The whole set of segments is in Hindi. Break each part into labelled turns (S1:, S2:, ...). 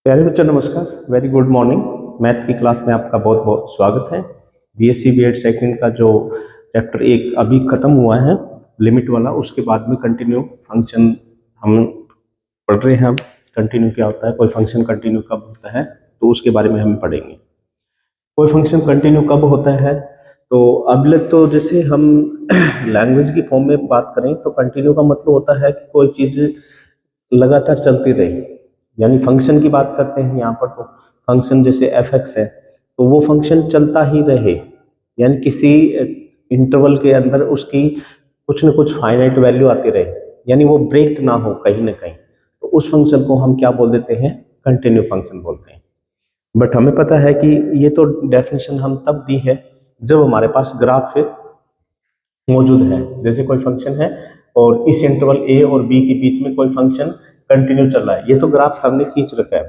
S1: प्यारे बच्चों नमस्कार, वेरी गुड मॉर्निंग। मैथ की क्लास में आपका बहुत बहुत स्वागत है। बीएससी बीएड सेकंड का जो चैप्टर 1 अभी खत्म हुआ है लिमिट वाला, उसके बाद में कंटिन्यू फंक्शन हम पढ़ रहे हैं। कंटिन्यू क्या होता है, कोई फंक्शन कंटिन्यू कब होता है, तो उसके बारे में हम पढ़ेंगे। कोई फंक्शन कंटिन्यू कब होता है, तो अब तो जैसे हम लैंग्वेज की फॉर्म में बात करें तो कंटिन्यू का मतलब होता है कि कोई चीज़ लगातार चलती रहे, यानी फंक्शन की बात करते हैं यहाँ पर। तो फंक्शन जैसे एफ एक्स है तो वो फंक्शन चलता ही रहे, यानी किसी इंटरवल के अंदर उसकी कुछ न कुछ फाइनाइट वैल्यू आती रहे, यानी वो ब्रेक ना हो कहीं ना कहीं, तो उस फंक्शन को हम क्या बोल देते हैं, कंटिन्यू फंक्शन बोलते हैं। बट हमें पता है कि ये तो डेफिनेशन हम तब दी है जब हमारे पास ग्राफ मौजूद है। जैसे कोई फंक्शन है और इस इंटरवल ए और बी के बीच में कोई फंक्शन कंटिन्यू चल रहा है, ये तो ग्राफ हमने खींच रखा है।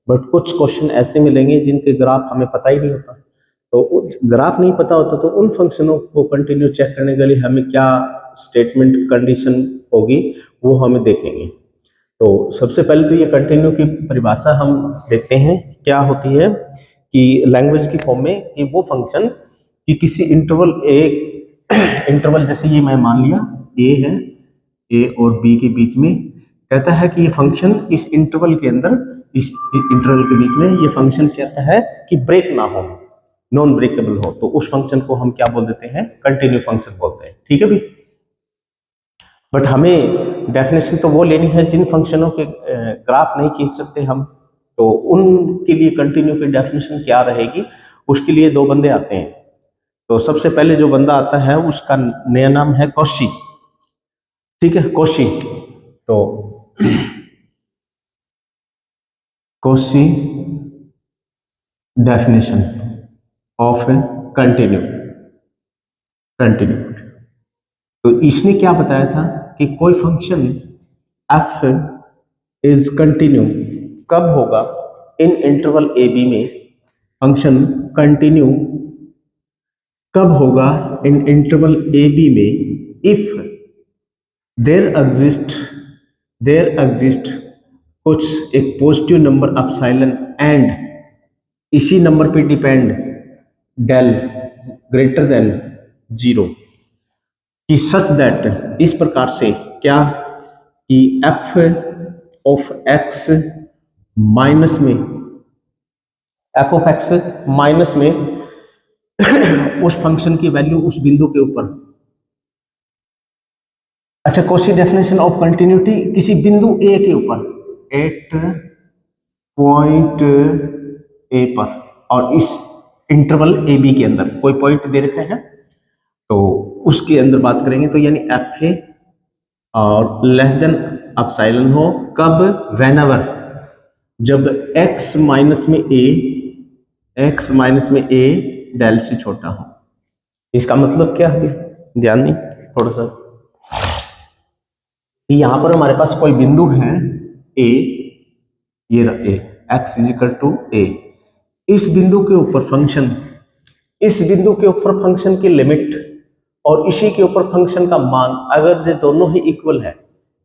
S1: बट कुछ क्वेश्चन ऐसे मिलेंगे जिनके ग्राफ हमें पता ही नहीं होता, तो ग्राफ नहीं पता होता तो उन फंक्शनों को कंटिन्यू चेक करने के लिए हमें क्या स्टेटमेंट कंडीशन होगी वो हमें देखेंगे। तो सबसे पहले तो ये कंटिन्यू की परिभाषा हम देखते हैं क्या होती है कि लैंग्वेज की फॉर्म में कि वो फंक्शन कि किसी इंटरवल ए इंटरवल जैसे ये मैं मान लिया ए है, ए और बी के बीच में, कहता है कि ये फंक्शन इस इंटरवल के अंदर, इस इंटरवल के बीच में ये फंक्शन कहता है कि ब्रेक ना हो, नॉन ब्रेकेबल हो, तो उस फंक्शन को हम क्या बोल देते हैं, कंटिन्यू फंक्शन बोलते हैं। ठीक है भी। बट हमें डेफिनेशन तो वो लेनी है जिन फंक्शनों के ग्राफ नहीं खींच सकते हम, तो उनके लिए कंटिन्यू की डेफिनेशन क्या रहेगी, उसके लिए दो बंदे आते हैं। तो सबसे पहले जो बंदा आता है उसका नया नाम है कॉशी। ठीक है, कॉशी। तो Cauchy definition of continue continue तो इसने क्या बताया था कि कोई फंक्शन एफ इज कंटिन्यू कब होगा, इन इंटरवल ए बी में फंक्शन कंटिन्यू कब होगा इन इंटरवल ए बी में, इफ देयर एग्जिस्ट कुछ एक पॉजिटिव नंबर एप्सिलॉन एंड इसी नंबर पे डिपेंड डेल ग्रेटर देन 0, कि सच दैट इस प्रकार से क्या कि एफ ऑफ एक्स माइनस में, एफ ऑफ एक्स माइनस में उस फंक्शन की वैल्यू उस बिंदु के ऊपर। अच्छा, कॉची डेफिनेशन ऑफ कंटिन्यूटी किसी बिंदु ए के ऊपर, एट पॉइंट ए पर, और इस इंटरवल ए बी के अंदर कोई पॉइंट दे रखे हैं तो उसके अंदर बात करेंगे। तो यानी एफ ए और लेस देन एप्सिलॉन हो, कब, व्हेनेवर, जब x माइनस में ए डेल से छोटा हो। इसका मतलब क्या है, ध्यान नहीं थोड़ा सा, यहां पर हमारे पास कोई बिंदु है ए, ये रहा ए, x इज इक्वल टू ए, इस बिंदु के ऊपर फंक्शन, इस बिंदु के ऊपर फंक्शन की लिमिट और इसी के ऊपर फंक्शन का मान अगर ये दोनों ही इक्वल है,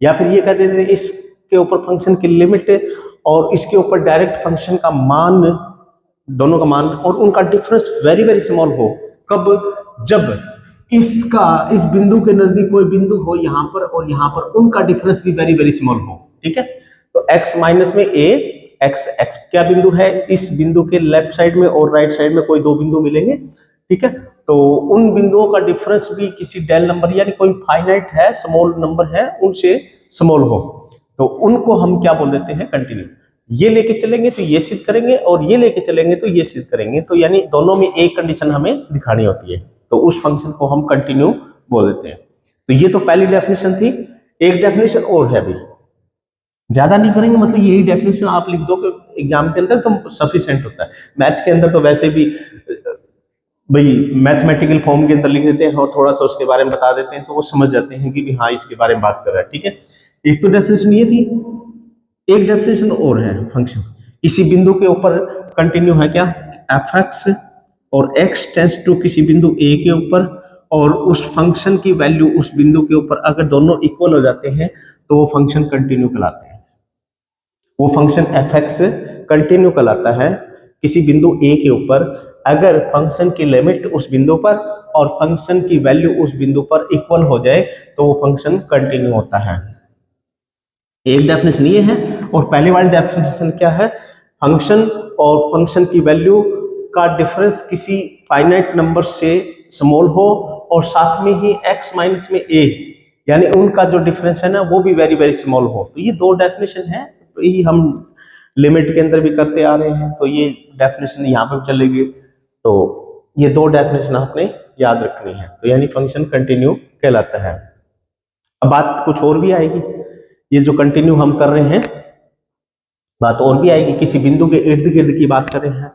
S1: या फिर ये कह देते हैं इसके ऊपर फंक्शन की लिमिट और इसके ऊपर डायरेक्ट फंक्शन का मान, दोनों का मान और उनका डिफरेंस वेरी वेरी स्मॉल हो, कब, जब इसका इस बिंदु के नजदीक कोई बिंदु हो यहां पर और यहां पर, उनका डिफरेंस भी वेरी वेरी स्मॉल हो। ठीक है, तो x माइनस में ए, एक्स क्या बिंदु है, इस बिंदु के लेफ्ट साइड में और राइट साइड में कोई दो बिंदु मिलेंगे। ठीक है, तो उन बिंदुओं का डिफरेंस भी किसी डेल नंबर यानी कोई फाइनाइट है, स्मॉल नंबर है, उनसे स्मॉल हो, तो उनको हम क्या बोल देते हैं, कंटिन्यू। ये लेके चलेंगे तो ये सिद्ध करेंगे और ये लेके चलेंगे तो ये सिद्ध करेंगे, तो यानी दोनों में एक कंडीशन हमें दिखानी होती है, तो उस फंक्शन को हम कंटिन्यू बोल देते हैं। तो ये तो पहली डेफिनेशन थी। एक डेफिनेशन और है, अभी ज्यादा नहीं करेंगे, मतलब यही डेफिनेशन आप लिख दो एग्जाम के अंदर तो सफिशिएंट होता है। मैथ के अंदर तो वैसे भी भाई मैथमेटिकल फॉर्म के अंदर लिख देते हैं और थोड़ा सा उसके बारे में बता देते हैं तो वो समझ जाते हैं कि भी हाँ इसके बारे में बात कर रहा है। ठीक है, एक तो डेफिनेशन ये थी, एक डेफिनेशन और है, फंक्शन किसी बिंदु के ऊपर कंटिन्यू है क्या, एफ एक्स और एक्स टेंस टू किसी बिंदु ए के ऊपर, और उस फंक्शन की वैल्यू उस बिंदु के ऊपर अगर दोनों इक्वल हो जाते हैं तो वो फंक्शन कंटिन्यू कहलाते हैं। वो फंक्शन एफ एक्स कंटिन्यू कहलाता है किसी बिंदु ए के ऊपर अगर फंक्शन की लिमिट उस बिंदु पर और फंक्शन की वैल्यू उस बिंदु पर इक्वल हो जाए तो वो फंक्शन कंटिन्यू होता है। एक डेफिनेशन ये है, और पहले वाली डेफिनेशन क्या है, फंक्शन और फंक्शन की वैल्यू का डिफरेंस किसी फाइनाइट नंबर से स्मॉल हो और साथ में ही x माइनस में a, यानी उनका जो डिफरेंस है ना वो भी वेरी वेरी स्मॉल हो। तो ये दो डेफिनेशन है, तो यही हम लिमिट के अंदर भी करते आ रहे हैं, तो ये डेफिनेशन यहाँ पर चलेगी। तो ये दो डेफिनेशन आपने याद रखनी है, तो यानी फंक्शन कंटिन्यू कहलाता है। अब बात कुछ और भी आएगी, ये जो कंटिन्यू हम कर रहे हैं बात और भी आएगी, किसी बिंदु के इर्द गिर्द की बात कर रहे हैं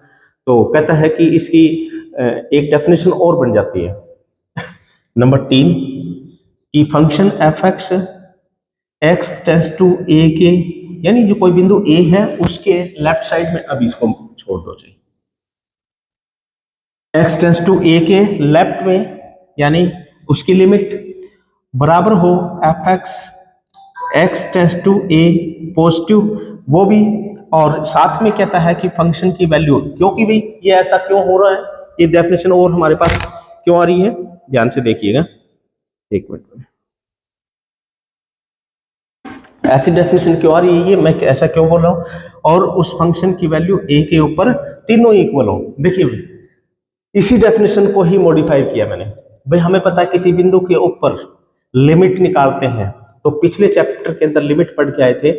S1: तो कहता है कि इसकी एक डेफिनेशन और बन जाती है नंबर 3 कि function f x tends to a के, यानी जो कोई बिंदु ए है उसके लेफ्ट साइड में, अब इसको छोड़ दो चाहिए, एक्स टेंस टू ए के लेफ्ट में यानी उसकी लिमिट बराबर हो F x tends to a positive वो भी, और साथ में कहता है कि फंक्शन की वैल्यू, क्योंकि भाई ये ऐसा क्यों हो रहा है, ये डेफिनेशन और हमारे पास क्यों आ रही है, ध्यान से देखिएगा एक मिनट में। ऐसी डेफिनेशन क्यों आ रही है, ये मैं ऐसा क्यों बोल रहा हूं, और उस फंक्शन की वैल्यू ए के ऊपर तीनों इक्वल हो। देखिए इसी डेफिनेशन को ही मॉडिफाई किया मैंने। भाई हमें पता है किसी बिंदु के ऊपर लिमिट निकालते हैं, तो पिछले चैप्टर के अंदर लिमिट पढ़ के आए थे,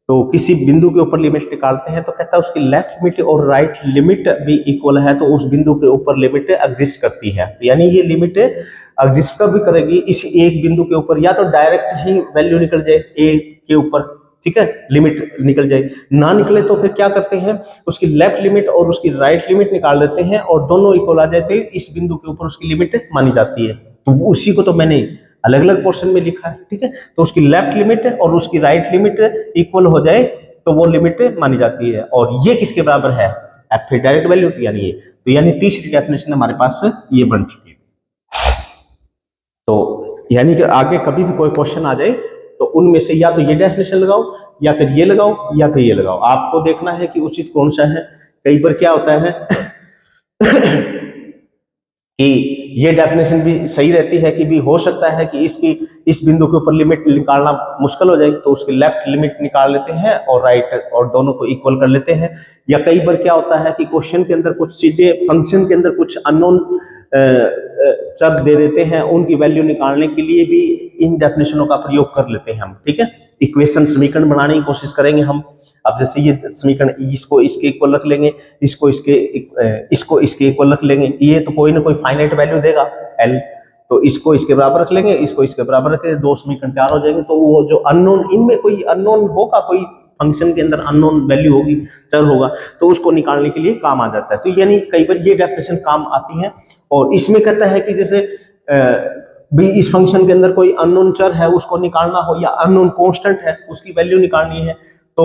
S1: तो किसी बिंदु के ऊपर लिमिट निकालते हैं तो कहता है उसकी लेफ्ट लिमिट और राइट लिमिट भी इक्वल है, तो उस बिंदु के ऊपर लिमिट एग्जिस्ट करती है। यानी ये लिमिट एग्जिस्ट कब भी करेगी, इस एक बिंदु के ऊपर या तो डायरेक्ट ही वैल्यू निकल जाए ए के ऊपर, ठीक है, लिमिट निकल जाए, ना निकले तो फिर क्या करते हैं उसकी लेफ्ट लिमिट और उसकी राइट लिमिट निकाल देते हैं और दोनों इक्वल आ जाते हैं, इस बिंदु के ऊपर उसकी लिमिट मानी जाती है। तो उसी को तो मैंने अलग अलग पोर्शन में लिखा है, ठीक है, तो उसकी लेफ्ट लिमिट और उसकी राइट लिमिट इक्वल हो जाए तो वो लिमिट मानी जाती है, और ये किसके बराबर है, एफ डायरेक्ट वैल्यू, यानी ये, तो यानी तीसरी डेफिनेशन हमारे पास ये बन चुकी है। तो यानी कि आगे कभी भी कोई क्वेश्चन आ जाए तो उनमें से या तो ये डेफिनेशन लगाओ या फिर ये लगाओ या फिर ये लगाओ, आपको देखना है कि उचित कौन सा है। कई बार क्या होता है कि ये डेफिनेशन भी सही रहती है कि भी हो सकता है कि इसकी इस बिंदु के ऊपर लिमिट निकालना मुश्किल हो जाए, तो उसकी लेफ्ट लिमिट निकाल लेते हैं और राइट और दोनों को इक्वल कर लेते हैं। या कई बार क्या होता है कि क्वेश्चन के अंदर कुछ चीजें, फंक्शन के अंदर कुछ अननोन चर दे देते हैं, उनकी वैल्यू निकालने के लिए भी इन डेफिनेशनों का प्रयोग कर लेते हैं हम, ठीक है। इक्वेशन समीकरण बनाने की कोशिश करेंगे हम। अब जैसे ये समीकरण, इसको इसके इक्वल रख लेंगे, इसको इसके इक्वल रख लेंगे, ये तो कोई ना कोई फाइनाइट वैल्यू देगा एल, तो इसको इसके बराबर रख लेंगे, इसको इसके बराबर रख लेंगे, दो समीकरण तैयार हो जाएंगे। तो वो जो अननोन, इनमें कोई अननोन होगा, कोई फंक्शन के अंदर अननोन वैल्यू होगी, चर होगा, तो उसको निकालने के लिए काम आ जाता है। तो यानी कई बार ये डेफिनेशन काम आती है। और इसमें कहता है कि जैसे भी इस फंक्शन के अंदर कोई अननोन चर है उसको निकालना हो, या अननोन कांस्टेंट है उसकी वैल्यू निकालनी है, तो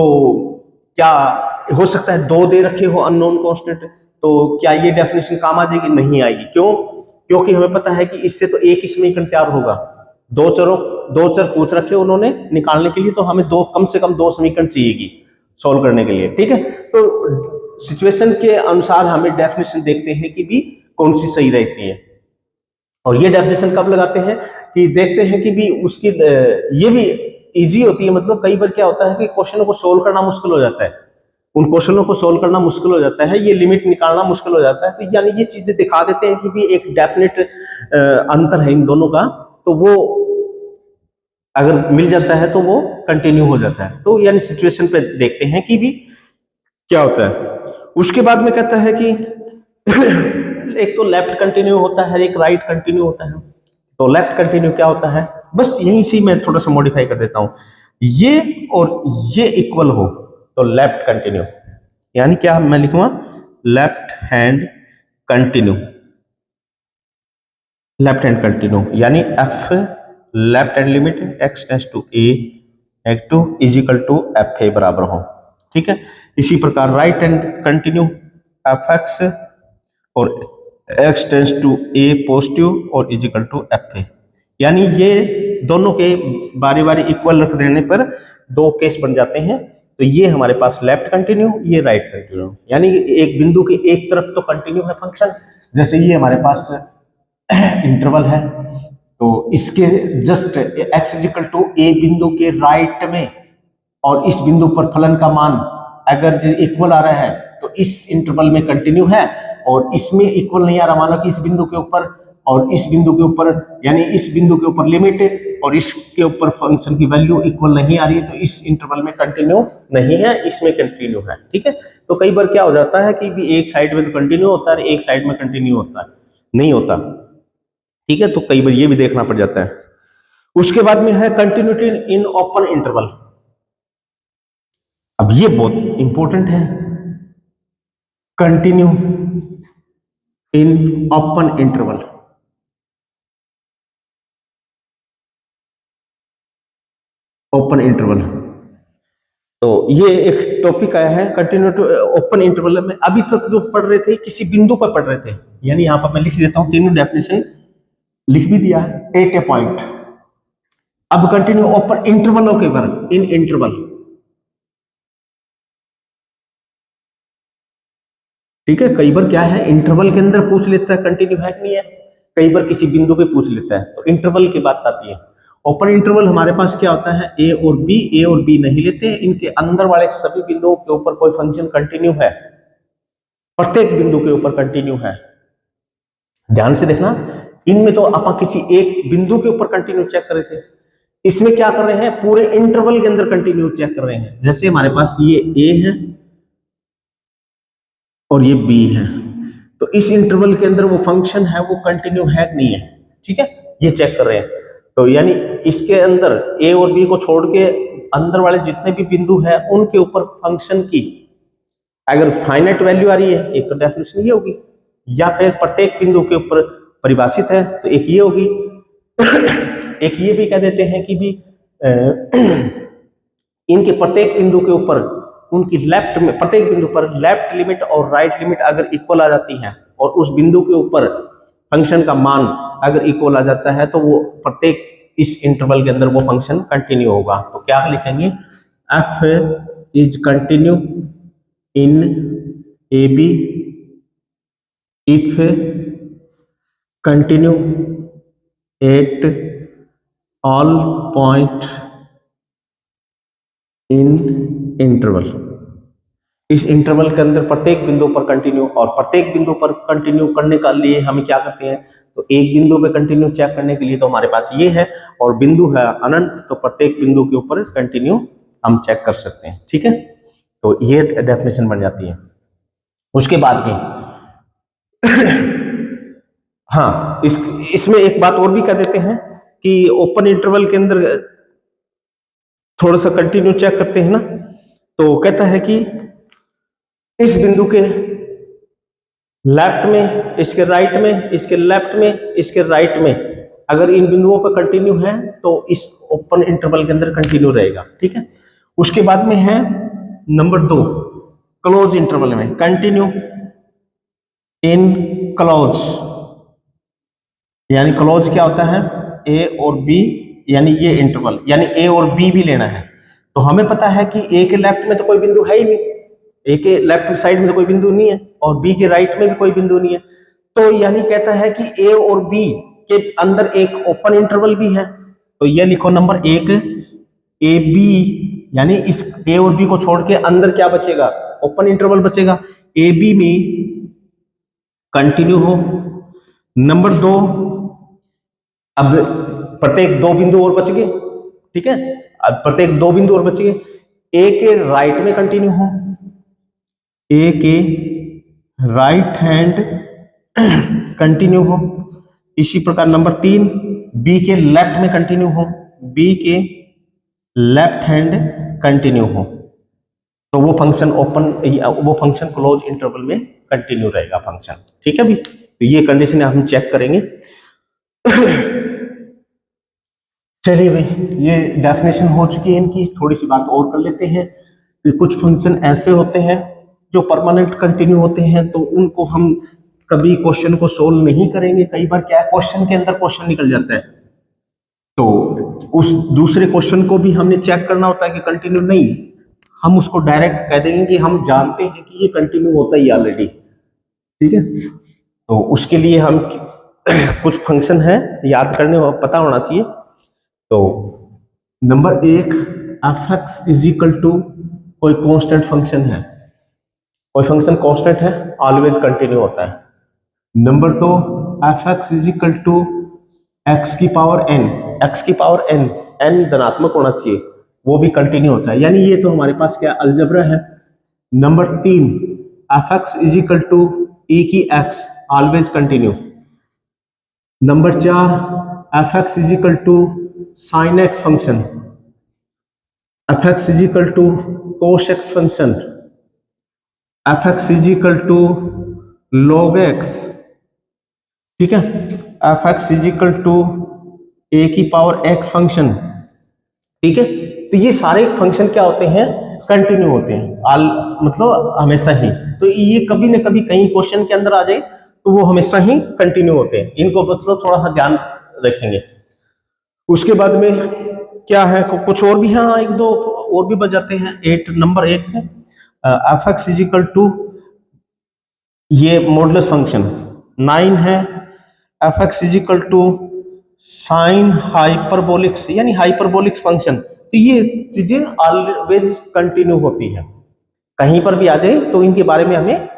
S1: क्या हो सकता है दो दे रखे हो अननोन कांस्टेंट, तो क्या ये डेफिनेशन काम आ जाएगी, नहीं आएगी। क्यों, क्योंकि हमें पता है कि इससे तो एक ही समीकरण तैयार होगा, दो चर पूछ रखे उन्होंने निकालने के लिए, तो हमें कम से कम दो समीकरण चाहिएगी सॉल्व करने के लिए, ठीक है। तो सिचुएशन के अनुसार हमें डेफिनेशन देखते हैं कि भी कौन सी सही रहती है। और ये डेफिनेशन कब लगाते हैं कि देखते हैं कि भी उसकी ये भी इजी होती है। मतलब कई बार क्या होता है कि क्वेश्चनों को सोल्व करना मुश्किल हो जाता है, उन क्वेश्चनों को सोल्व करना मुश्किल हो जाता है, ये लिमिट निकालना मुश्किल हो जाता है, तो यानी ये चीजें दिखा देते हैं कि भी एक डेफिनेट अंतर है इन दोनों का, तो वो अगर मिल जाता है तो वो कंटिन्यू हो जाता है। तो यानी सिचुएशन पे देखते हैं कि भी क्या होता है। उसके बाद में कहता है कि एक तो लेफ्ट कंटिन्यू होता है, एक राइट कंटिन्यू होता है। तो लेफ्ट कंटिन्यू क्या होता है, बस यहीं से मैं थोड़ा सा मॉडिफाई कर देता हूं, ये और ये इक्वल हो तो लेफ्ट कंटिन्यू, यानी क्या मैं लिखूंगा, left hand continue, left hand continue, यानी f left hand limit x tends to a x to is equal to f a बराबर हो, ठीक है। इसी प्रकार right hand continue f x और x tends to a positive और is equal to f a, यानी ये दोनों के बारी बारी इक्वल रख देने पर दो केस बन जाते हैं। तो ये हमारे पास लेफ्ट कंटिन्यू, ये राइट कंटिन्यू, यानी कि एक बिंदु के एक तरफ तो कंटिन्यू है फंक्शन। जैसे ये हमारे पास इंटरवल है, तो इसके जस्ट x इक्वल टू ए बिंदु के राइट में और इस बिंदु पर फलन का मान अगर इक्वल आ रहा है तो इस इंटरवल में कंटिन्यू है, और इसमें इक्वल नहीं आ रहा, मानो कि इस बिंदु के ऊपर और इस बिंदु के ऊपर, यानी इस बिंदु के ऊपर लिमिट और इसके ऊपर फंक्शन की वैल्यू इक्वल नहीं आ रही है, तो इस इंटरवल में कंटिन्यू नहीं है, इसमें कंटिन्यू है। ठीक है, तो कई बार क्या हो जाता है कि भी एक साइड में तो कंटिन्यू होता है, एक साइड में कंटिन्यू होता है, नहीं होता। ठीक है, तो कई बार ये भी देखना पड़ जाता है। उसके बाद में है कंटिन्यूटी इन ओपन इंटरवल। अब ये बहुत इंपॉर्टेंट है, continue in open interval. Open interval, तो ये एक टॉपिक आया है कंटिन्यूटी ओपन इंटरवल में। अभी तक जो पढ़ रहे थे किसी बिंदु पर पढ़ रहे थे, यानी यहां पर मैं लिख देता हूं, तीनों डेफिनेशन लिख भी दिया है एट ए पॉइंट। अब कंटिन्यू ओपन इंटरवलों के बारे, इन इंटरवल। ठीक है, कई बार क्या है इंटरवल के अंदर पूछ लेता है कंटिन्यू है कि नहीं है, कई बार किसी बिंदु पे पूछ लेता है, तो इंटरवल की बात आती है। ओपन इंटरवल हमारे पास क्या होता है, ए और बी नहीं लेते, इनके अंदर वाले सभी बिंदुओं के ऊपर कोई फंक्शन कंटिन्यू है, प्रत्येक बिंदु के ऊपर कंटिन्यू है। ध्यान से देखना, इनमें तो आप किसी एक बिंदु के ऊपर कंटिन्यू चेक कर रहे थे, इसमें क्या कर रहे हैं, पूरे इंटरवल के अंदर कंटिन्यू चेक कर रहे हैं। जैसे हमारे पास ये ए है और ये बी है, तो इस इंटरवल के अंदर वो फंक्शन है वो कंटिन्यू है कि नहीं है। ठीक है, ये चेक कर रहे हैं। तो यानी इसके अंदर ए और बी को छोड़ के अंदर वाले जितने भी बिंदु हैं उनके ऊपर फंक्शन की अगर फाइनाइट वैल्यू आ रही है, एक तो डेफिनेशन ये होगी, या फिर प्रत्येक बिंदु के ऊपर परिभाषित है तो एक ये होगी। एक ये भी कह देते हैं कि भी इनके प्रत्येक बिंदु के ऊपर उनकी लेफ्ट में, प्रत्येक बिंदु पर लेफ्ट लिमिट और राइट लिमिट अगर इक्वल आ जाती है और उस बिंदु के ऊपर फंक्शन का मान अगर इक्वल आ जाता है तो वो प्रत्येक इस इंटरवल के अंदर वो फंक्शन कंटिन्यू होगा। तो क्या लिखेंगे, F is continue in A B if continue at all point in interval. इस इंटरवल के अंदर प्रत्येक बिंदु पर कंटिन्यू, और प्रत्येक बिंदु पर कंटिन्यू करने के लिए हम क्या करते हैं, तो एक बिंदु पे कंटिन्यू चेक करने के लिए तो हमारे पास ये है, और बिंदु है अनंत, तो प्रत्येक बिंदु के ऊपर कंटिन्यू हम चेक कर सकते हैं। ठीक है, तो ये डेफिनेशन बन जाती है। उसके बाद में हाँ, इसमें एक बात और भी कह देते हैं कि ओपन इंटरवल के अंदर थोड़ा सा कंटिन्यू चेक करते हैं ना, तो कहता है कि इस बिंदु के लेफ्ट में, इसके राइट में, इसके लेफ्ट में, इसके राइट में अगर इन बिंदुओं पर कंटिन्यू है तो इस ओपन इंटरवल के अंदर कंटिन्यू रहेगा। ठीक है, उसके बाद में है नंबर 2, क्लोज इंटरवल में कंटिन्यू इन क्लोज। यानी क्लोज क्या होता है, ए और बी, यानी ये इंटरवल, यानी ए और बी भी लेना है। तो हमें पता है कि ए के लेफ्ट में तो कोई बिंदु है ही नहीं, ए के लेफ्ट साइड में तो कोई बिंदु नहीं है, और बी के राइट में भी कोई बिंदु नहीं है, तो यानी कहता है कि ए और बी के अंदर एक ओपन इंटरवल भी है। तो ये लिखो नंबर 1, ए बी, यानी इस ए और बी को छोड़ के अंदर क्या बचेगा, ओपन इंटरवल बचेगा, ए बी में कंटिन्यू हो। नंबर 2, अब प्रत्येक 2 बिंदु और बच गए। ठीक है, अब प्रत्येक 2 बिंदु और बच गए, ए के राइट में कंटिन्यू हो, ए के राइट हैंड कंटिन्यू हो। इसी प्रकार नंबर 3, बी के लेफ्ट में कंटिन्यू हो, बी के लेफ्ट हैंड कंटिन्यू हो, तो वो फंक्शन ओपन, वो फंक्शन क्लोज इंटरवल में कंटिन्यू रहेगा फंक्शन। ठीक है भी, तो ये कंडीशन हम चेक करेंगे। चलिए भाई, ये डेफिनेशन हो चुकी है इनकी, थोड़ी सी बात और कर लेते हैं कि कुछ फंक्शन ऐसे होते हैं जो परमानेंट कंटिन्यू होते हैं, तो उनको हम कभी क्वेश्चन को सोल्व नहीं करेंगे। कई बार क्या है, क्वेश्चन के अंदर क्वेश्चन निकल जाता है, तो उस दूसरे क्वेश्चन को भी हमने चेक करना होता है कि कंटिन्यू नहीं, हम उसको डायरेक्ट कह देंगे कि हम जानते हैं कि ये कंटिन्यू होता ही ऑलरेडी, ठीक है। तो उसके लिए हम कुछ फंक्शन है याद करने और पता होना चाहिए। तो नंबर एक, F x is equal to कोई कांस्टेंट फंक्शन है, कोई फंक्शन कांस्टेंट है, ऑलवेज कंटिन्यू होता है। नंबर दो, F x is equal to X की पावर एन, एक्स की पावर एन, एन धनात्मक होना चाहिए, वो भी कंटिन्यू होता है, यानी ये तो हमारे पास क्या अलजेब्रा है। नंबर तीन, f x is equal to e की एक्स, ऑलवेज कंटिन्यू। नंबर चार, f x is equal to sine x function, f x is equal to cos x function, f x is equal to log x, ठीक है। F x is equal to a की पावर एक्स फंक्शन, ठीक है। तो ये सारे फंक्शन क्या होते हैं, कंटिन्यू होते हैं, मतलब हमेशा ही। तो ये कभी न कभी कहीं क्वेश्चन के अंदर आ जाए तो वो हमेशा ही कंटिन्यू होते हैं, इनको मतलब थोड़ा सा ध्यान रखेंगे। उसके बाद में क्या है, कुछ और भी है, हाँ एक दो और भी बच जाते हैं। नंबर 8 है f x is equal to ये मॉडुलस फंक्शन। 9 है f x is equal to sine hyperbolics, यानी हाइपरबोलिक्स फंक्शन। तो ये चीजें ऑलवेज कंटिन्यू होती है, कहीं पर भी आ जाए तो इनके बारे में हमें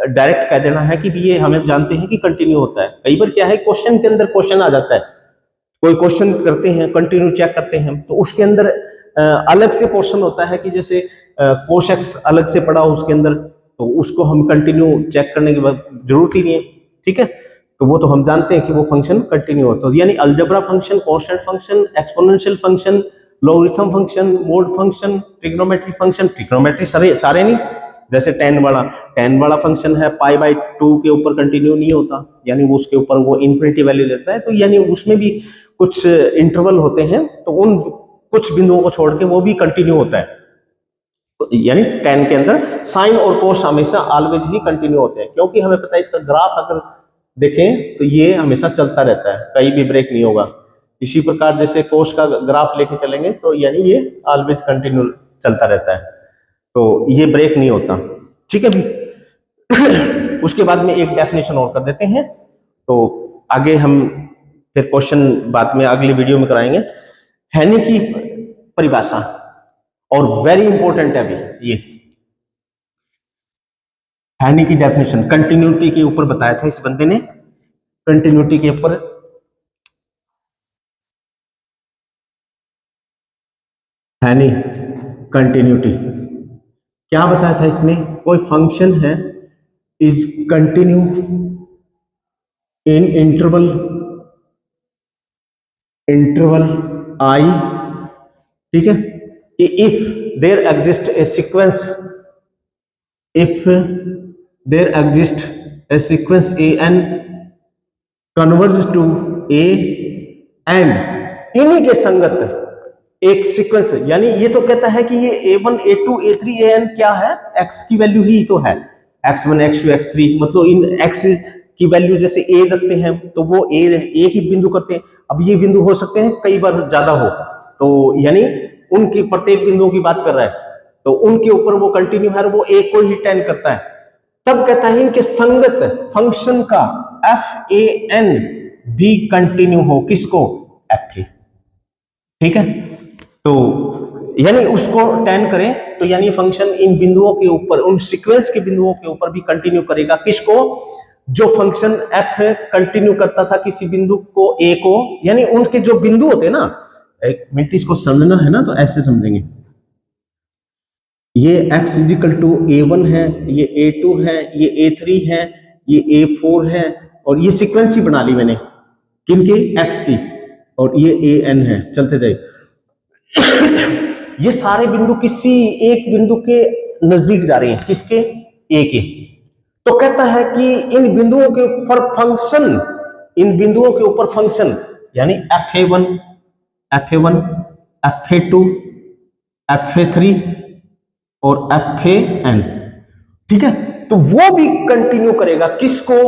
S1: डायरेक्ट कह देना है कि ये हमें जानते हैं कि कंटिन्यू होता है। कई बार क्या है, क्वेश्चन के अंदर क्वेश्चन आ जाता है, कोई क्वेश्चन करते हैं, कंटिन्यू चेक करते हैं, तो उसके अंदर अलग से पोर्शन होता है कि जैसे कोस एक्स अलग से पड़ा हो उसके अंदर, तो उसको हम कंटिन्यू चेक करने की जरूरत ही नहीं है, ठीक है। तो वो तो हम जानते हैं कि वो फंक्शन कंटिन्यू होता है, यानी algebra function, constant function, exponential function, logarithm function, mode function, trigonometry function, trigonometry सारे नहीं, जैसे टेन वाला फंक्शन है, पाई बाई 2 के ऊपर कंटिन्यू नहीं होता, यानी वो उसके ऊपर वो इन्फिनिटी वैल्यू लेता है, तो यानी उसमें भी कुछ इंटरवल होते हैं, तो उन कुछ बिंदुओं को छोड़ के वो भी कंटिन्यू होता है। तो यानी 10 के अंदर साइन और कोस हमेशा ऑलवेज ही कंटिन्यू होते हैं, क्योंकि हमें पता है इसका ग्राफ अगर देखें तो ये हमेशा चलता रहता है, कहीं भी ब्रेक नहीं होगा। इसी प्रकार जैसे कोस का ग्राफ लेके चलेंगे तो यानी ये ऑलवेज कंटिन्यू चलता रहता है, तो ये ब्रेक नहीं होता, ठीक है भी। उसके बाद में एक डेफिनेशन और कर देते हैं, तो आगे हम फिर क्वेश्चन बाद में अगली वीडियो में कराएंगे। हैनी की परिभाषा, और वेरी इंपॉर्टेंट है अभी ये हैनी की डेफिनेशन, कंटिन्यूटी के ऊपर बताया था इस बंदे ने, कंटिन्यूटी के ऊपर। हैनी कंटिन्यूटी क्या बताया था इसने, कोई फंक्शन है is continue in interval I, ठीक है, कि if there exist a sequence, if there exist a sequence A N converge to A and इन्हीं के संगत एक सीक्वेंस, यानी ये तो कहता है कि ये a1 a2 a3 an क्या है, x की वैल्यू ही तो है, x1 x2 x3, मतलब इन x की वैल्यू जैसे a रखते हैं तो वो a की बिंदु करते हैं। अब ये बिंदु हो सकते हैं कई बार ज्यादा हो, तो यानी उनकी प्रत्येक बिंदुओं की बात कर रहा है, तो उनके ऊपर वो कंटिन्यू है, वो a को ही टेंड करता है। तब कहता है इनके संगत फंक्शन का FAN भी कंटिन्यू हो, किसको, FA, ठीक है। तो यानी उसको टेन करें तो यानी फंक्शन इन बिंदुओं के ऊपर, उन सीक्वेंस के बिंदुओं के ऊपर भी कंटिन्यू करेगा, किसको, जो फंक्शन f कंटिन्यू करता था किसी बिंदु को a को, यानी उनके जो बिंदु होते हैं ना, एक मिनट इसको समझना है ना, तो ऐसे समझेंगे, ये x इजिकल टू a1 है, ये a2 है, ये a3 है, ये a4 है, और ये सीक्वेंस ही बना ली मैंने किनकी, x की, और ये an है, चलते जाए। ये सारे बिंदु किसी एक बिंदु के नजदीक जा रहे हैं, किसके, a के। तो कहता है कि इन बिंदुओं के ऊपर फंक्शन, इन बिंदुओं के ऊपर फंक्शन, यानी fa1, fa2, fa3 और fan, ठीक है। तो वो भी कंटिन्यू करेगा, किसको,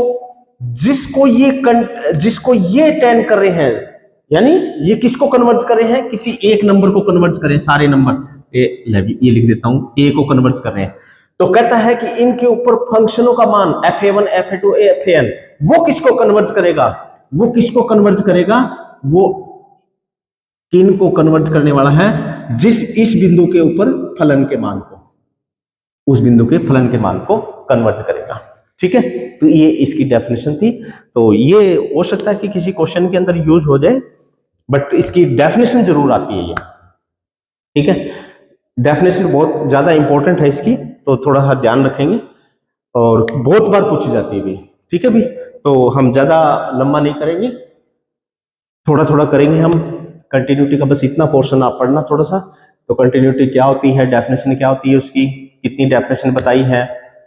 S1: जिसको ये टेन कर रहे हैं, यानी ये किसको कन्वर्ज कर रहे हैं, किसी एक नंबर को कन्वर्ज करें, सारे नंबर, ये लिख देता हूं, ए को कन्वर्ज कर रहे हैं। तो कहता है कि इनके ऊपर फंक्शनों का मान fa1 fa2 fan वो किसको कन्वर्ज करेगा, वो किसको कन्वर्ज करेगा, वो किन को कन्वर्ज करने वाला है, जिस इस बिंदु के ऊपर फलन के मान को, उस बिंदु के फलन के मान को कन्वर्ट करेगा। ठीक है, तो ये इसकी डेफिनेशन थी। तो ये हो सकता है कि किसी क्वेश्चन के अंदर यूज हो जाए, बट इसकी डेफिनेशन जरूर आती है ये। ठीक है, डेफिनेशन बहुत ज्यादा इंपॉर्टेंट है इसकी, तो थोड़ा सा ध्यान रखेंगे, और बहुत बार पूछी जाती है भी। ठीक है भी, तो हम ज्यादा लंबा नहीं करेंगे, थोड़ा थोड़ा करेंगे हम। कंटिन्यूटी का बस इतना पोर्शन आप पढ़ना थोड़ा सा। तो कंटिन्यूटी क्या होती है, डेफिनेशन क्या होती है उसकी, कितनी डेफिनेशन बताई है,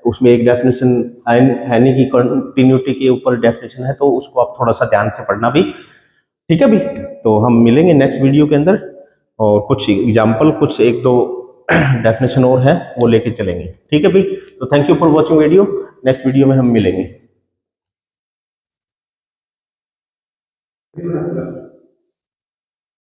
S1: उसमें एक डेफिनेशन है नहीं कि कंटिन्यूटी के ऊपर डेफिनेशन है, तो उसको आप थोड़ा सा ध्यान से पढ़ना भी। ठीक है भी, तो हम मिलेंगे नेक्स्ट वीडियो के अंदर, और कुछ एग्जाम्पल, कुछ एक दो डेफिनेशन और है वो लेके चलेंगे। ठीक है भी, तो thank you for watching video. Next video में हम मिलेंगे।